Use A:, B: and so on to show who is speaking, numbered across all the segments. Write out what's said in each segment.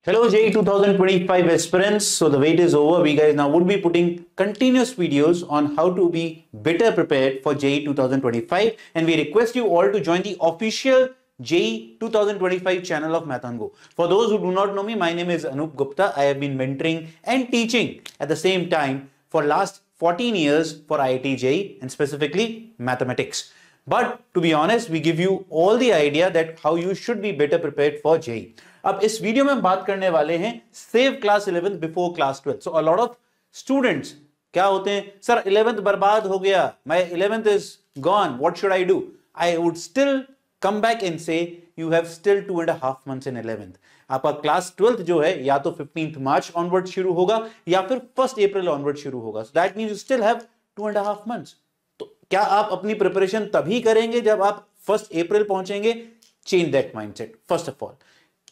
A: Hello JEE 2025 aspirants. So the wait is over. We guys now would be putting continuous videos on how to be better prepared for JEE 2025, and we request you all to join the official JEE 2025 channel of Math on Go. For those who do not know me, my name is Anup Gupta. I have been mentoring and teaching at the same time for last 14 years for IIT JEE and specifically mathematics. But to be honest, we give you all the idea that how you should be better prepared for JEE. अब इस video में हम बात करने वाले हैं save class 11th before class 12th. So a lot of students क्या होते हैं, सर 11th बर्बाद हो गया, my 11th is gone, what should I do? I would still come back and say you have still 2.5 months in 11th. आपका class 12th जो है या तो 15th मार्च ऑनवर्ड शुरू होगा या फिर 1st अप्रैल ऑनवर्ड शुरू होगा. So that means you still have 2.5 months. तो क्या आप अपनी प्रिपरेशन तभी करेंगे जब आप 1st अप्रैल पहुंचेंगे? Change that mindset. First of all,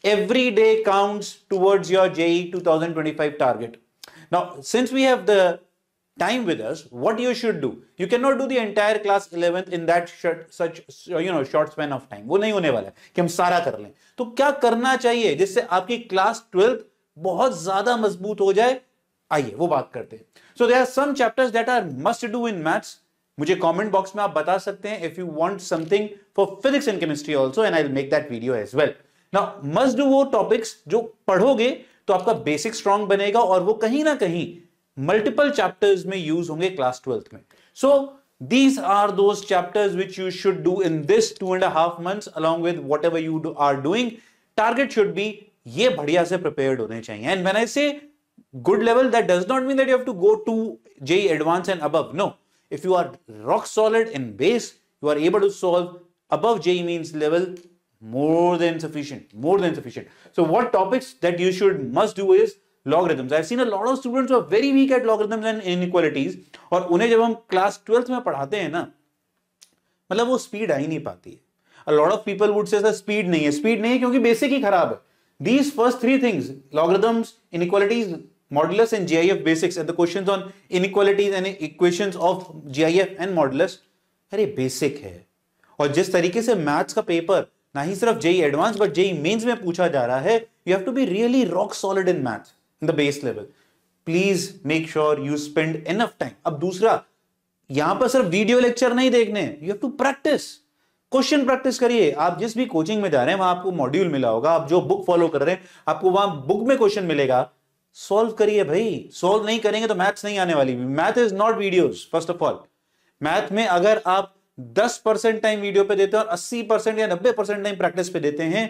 A: every day counts towards your JEE 2025 target. Now, since we have the time with us, what you should do, you cannot do the entire class 11th in that short span of time. वो नहीं होने वाला है कि हम सारा कर लें. तो क्या करना चाहिए जिससे आपकी क्लास 12th बहुत ज्यादा मजबूत हो जाए? आइए वो बात करते हैं. So there are some chapters that are must do in maths. मुझे कमेंट बॉक्स में आप बता सकते हैं if you want something for physics and chemistry also, and I'll make that video as well. Now must do वो topics जो पढ़ोगे तो आपका बेसिक स्ट्रांग बनेगा और वो कहीं ना कहीं मल्टीपल चैप्टर्स में यूज होंगे क्लास 12th में. So these are those chapters which you should do in this 2.5 months along with whatever you are doing. Target should be ये बढ़िया से prepared होने चाहिए. And when I say good level, that does not mean that you have to go to JEE Advanced and above. No. If you are rock solid in base, you are able to solve above JEE Mains level, more than sufficient. So what topics that you must do is logarithms. I've seen a lot of students who are very weak at logarithms and inequalities, और उन्हें जब हम class 12th में पढ़ाते हैं ना, मतलब वो स्पीड आ ही नहीं पाती है. A lot of people would say speed नहीं है क्योंकि बेसिक ही खराब है. These first three things, logarithms, inequalities, modulus and GIF basics, and the questions on inequalities and equations of GIF and modulus, अरे बेसिक है. और जिस तरीके से मैथ्स का पेपर ना ही सिर्फ JEE advance but JEE mains में पूछा जा रहा है, you have to be really rock solid in maths in the base level. Please make sure you spend enough time. अब दूसरा, यहां पर सिर्फ वीडियो लेक्चर नहीं देखने, you have to practice. Question practice करिए. आप जिस भी कोचिंग में जा रहे हैं वहां आपको मॉड्यूल मिला होगा, आप जो बुक फॉलो कर रहे हैं आपको वहां बुक में क्वेश्चन मिलेगा. सॉल्व करिए भाई. सॉल्व नहीं करेंगे तो मैथ्स नहीं आने वाली. Math is not videos. First of all, math में अगर आप 10% टाइम वीडियो पे देते हैं और 80% या 90% टाइम प्रैक्टिस पे देते हैं,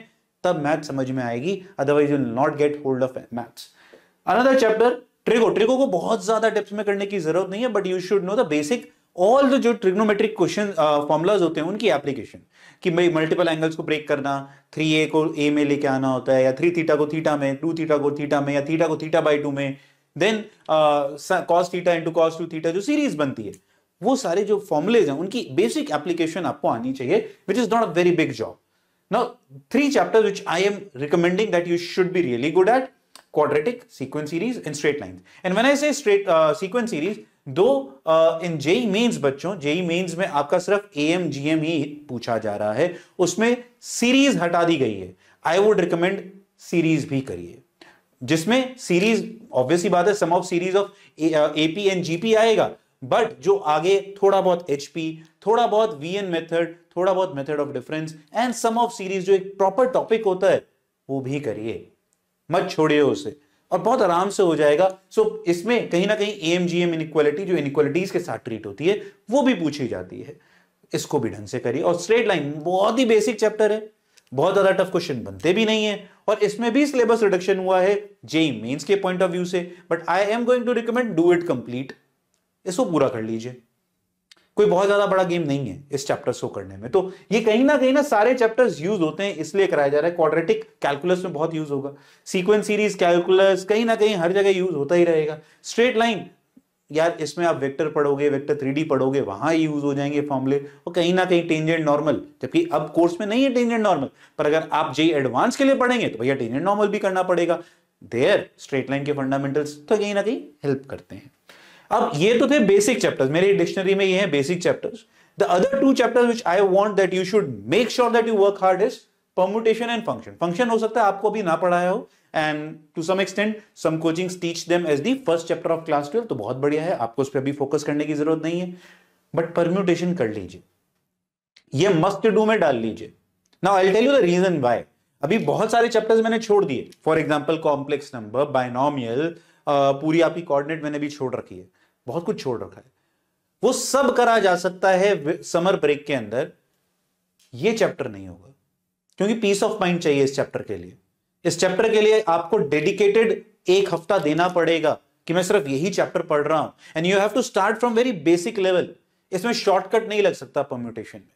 A: तब मैथ समझ में आएगी. Otherwise you will not get hold of maths. Another chapter, trigo को बहुत ज्यादा डेप्थ में करने की जरूरत नहीं है, but you should know the basic all the जो ट्रिग्नोमेट्रिक क्वेश्चन फॉर्मुलाज होते हैं उनकी एप्लीकेशन, कि भाई मल्टीपल एंगल्स को ब्रेक करना, 3a को a में लेके आना होता है, या 3 थीटा को थीटा में, 2 थीटा को थीटा में, या थीटा को थीटा बाई 2 में, then cos theta into cos 2 theta जो सीरीज बनती है, वो सारे जो फॉर्मुलेज हैं उनकी बेसिक एप्लीकेशन आपको आनी चाहिए, which is not a very big job. Now 3 chapters which I am recommending that you should be really good at: quadratic, sequence series and straight lines. And when I say straight sequence series, दो in JEE Mains बच्चों, JEE Mains में आपका सिर्फ AM GM ही पूछा जा रहा है, उसमें सीरीज हटा दी गई है. आई वुड रिकमेंड सीरीज भी करिए, जिसमें सीरीज ऑब्वियसली बात है sum of series of AP and GP आएगा, बट जो आगे थोड़ा बहुत HP, थोड़ा बहुत VN मेथड, थोड़ा बहुत method of difference and sum of series जो एक प्रॉपर टॉपिक होता है वो भी करिए. मत छोड़िए उसे और बहुत आराम से हो जाएगा. सो इसमें कहीं ना कहीं AMGM इनइक्वालिटी जो इनइक्वालिटीज के साथ ट्रीट होती है वो भी पूछी जाती है, इसको भी ढंग से करिए. और स्ट्रेट लाइन बहुत ही बेसिक चैप्टर है, बहुत ज्यादा टफ क्वेश्चन बनते भी नहीं है, और इसमें भी सिलेबस रिडक्शन हुआ है JEE मेंस के पॉइंट ऑफ व्यू से. But I am going to recommend do it complete. इसको पूरा कर लीजिए. कोई बहुत ज्यादा बड़ा गेम नहीं है इस चैप्टर्स को करने में. तो ये कहीं ना सारे चैप्टर्स यूज होते हैं इसलिए कराया जा रहा है. क्वाड्रेटिक कैलकुलस में बहुत यूज होगा, सीक्वेंस सीरीज, कैलकुलस, कहीं ना कहीं हर जगह यूज होता ही रहेगा. स्ट्रेट लाइन यार, इसमें आप वेक्टर पढ़ोगे, वेक्टर 3D पढ़ोगे, वहां यूज हो जाएंगे फॉर्मूले. और कहीं ना कहीं टेंजेंट नॉर्मल, जबकि अब कोर्स में नहीं है टेंजेंट नॉर्मल, पर अगर आप JEE एडवांस के लिए पढ़ेंगे तो भैया टेंजेंट नॉर्मल भी करना पड़ेगा. देयर स्ट्रेट लाइन के फंडामेंटल्स तो कहीं ना कहीं हेल्प करते हैं. अब ये तो थे बेसिक चैप्टर्स, मेरी डिक्शनरी में ये है basic chapters. The other 2 chapters which I want that you should make sure that you work hard is permutation and function. Function हो सकता है आपको भी ना पढ़ाया हो, and to some extent some coachings teach them as the first chapter of class 12, तो बहुत बढ़िया है, आपको उस पर अभी फोकस करने की जरूरत नहीं है, बट परम्यूटेशन कर लीजिए, ये मस्ट डू में डाल लीजिए। Now I will tell you the reason why. अभी बहुत सारे चैप्टर्स मैंने छोड़ दिए, for example complex number, binomial, पूरी आपकी कोऑर्डिनेट मैंने भी छोड़ रखी है, बहुत कुछ छोड़ रखा है, वो सब करा जा सकता है समर ब्रेक के अंदर, ये चैप्टर नहीं होगा, क्योंकि पीस ऑफ माइंड चाहिए इस चैप्टर के लिए। इस चैप्टर के लिए आपको डेडिकेटेड एक हफ्ता देना पड़ेगा कि मैं सिर्फ यही चैप्टर पढ़ रहा हूं, and you have to start from very basic level. इसमें शॉर्टकट नहीं लग सकता परम्यूटेशन में।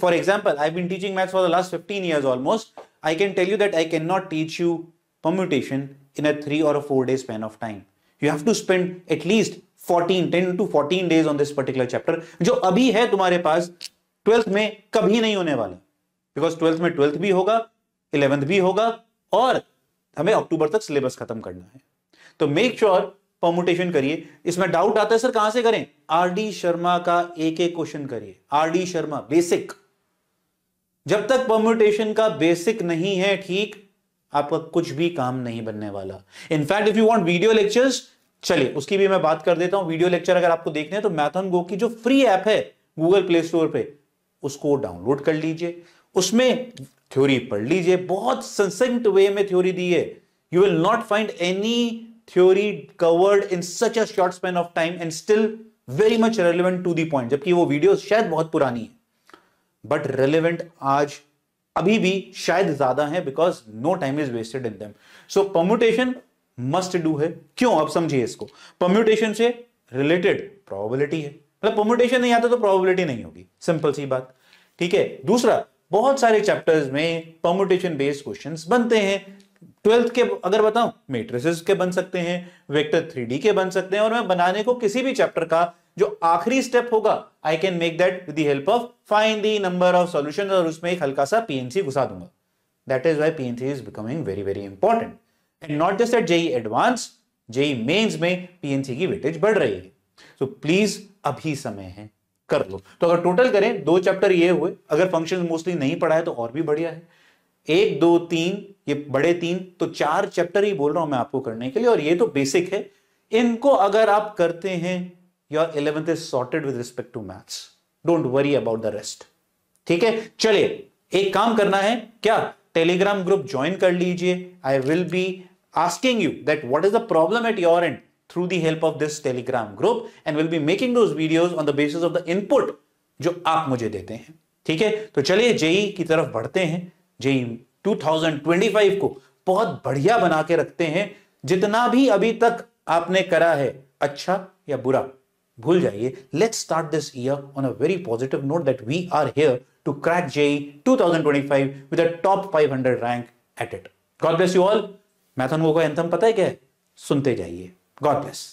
A: For example, I've been teaching maths for the last 15 years almost. I can tell you that I cannot teach you permutation in a 3 or a 4 day span of time. You have to spend at least 10 to 14 days on this particular chapter, जो अभी है तुम्हारे पास, 12th में कभी नहीं होने वाला, because 12th में 12th भी होगा, 11th भी होगा, और हमें अक्टूबर तक सिलेबस खत्म करना है। तो मेक श्योर परमुटेशन करिए। इसमें डाउट आता है सर कहां से करें, आरडी शर्मा का एक एक क्वेश्चन करिए, आरडी शर्मा बेसिक। जब तक परम्यूटेशन का बेसिक नहीं है ठीक, आपका कुछ भी काम नहीं बनने वाला। In fact if you want video lectures, चलिए उसकी भी मैं बात कर देता हूं। वीडियो लेक्चर अगर आपको देखने हैं तो मैथन गो की जो फ्री ऐप है गूगल प्ले स्टोर पे, उसको डाउनलोड कर लीजिए, उसमें थ्योरी पढ़ लीजिए, बहुत ससंक्ट वे में थ्योरी दी है। You will not find any theory covered in such a short span of time and still very much relevant to the point, जबकि वो वीडियो शायद बहुत पुरानी है, बट relevant आज अभी भी शायद ज्यादा है, because no time is wasted in them. So permutation must do है। क्यों, अब समझिए इसको। permutation से related probability है, मतलब permutation नहीं आता तो probability नहीं होगी, सिंपल सी बात, ठीक है। दूसरा, बहुत सारे चैप्टर्स में permutation based क्वेश्चंस बनते हैं। 12th के अगर बताऊं, मैट्रिसेस के बन सकते हैं, वेक्टर 3D के बन सकते हैं, और मैं बनाने को किसी भी चैप्टर का जो आखिरी स्टेप होगा, I can make that with the help of find the number of solutions, और उसमें एक हल्का सा पीएनसी घुसा दूंगा। That is why PNC is becoming very very important, and not just at JEE advance, JEE mains में PNC की weightage बढ़ रही है। सो प्लीज अभी समय है, कर लो। तो अगर टोटल करें, 2 चैप्टर ये हुए, अगर फंक्शन मोस्टली नहीं पढ़ा है तो और भी बढ़िया है। 1, 2, 3, ये बड़े 3, तो 4 चैप्टर ही बोल रहा हूं मैं आपको करने के लिए, और ये तो बेसिक है। इनको अगर आप करते हैं, your 11th is sorted with respect to maths, don't worry about the rest, ठीक है। चलिए, एक काम करना है, क्या टेलीग्राम ग्रुप ज्वाइन कर लीजिए। I will be asking you that what is the problem at your and through the help of this Telegram group, and will be making those videos on the basis of the input जो आप मुझे देते हैं, ठीक है। तो चलिए JEE की तरफ बढ़ते हैं। जेईई 2025 को बहुत बढ़िया बना के रखते हैं। जितना भी अभी तक आपने करा है, अच्छा या बुरा, भूल जाइए। Let's start this year on a very positive note that we are here to crack JEE 2025 with a top 500 rank at it. God bless you all. MathonGo का एंथम पता है क्या है? सुनते जाइए। God bless.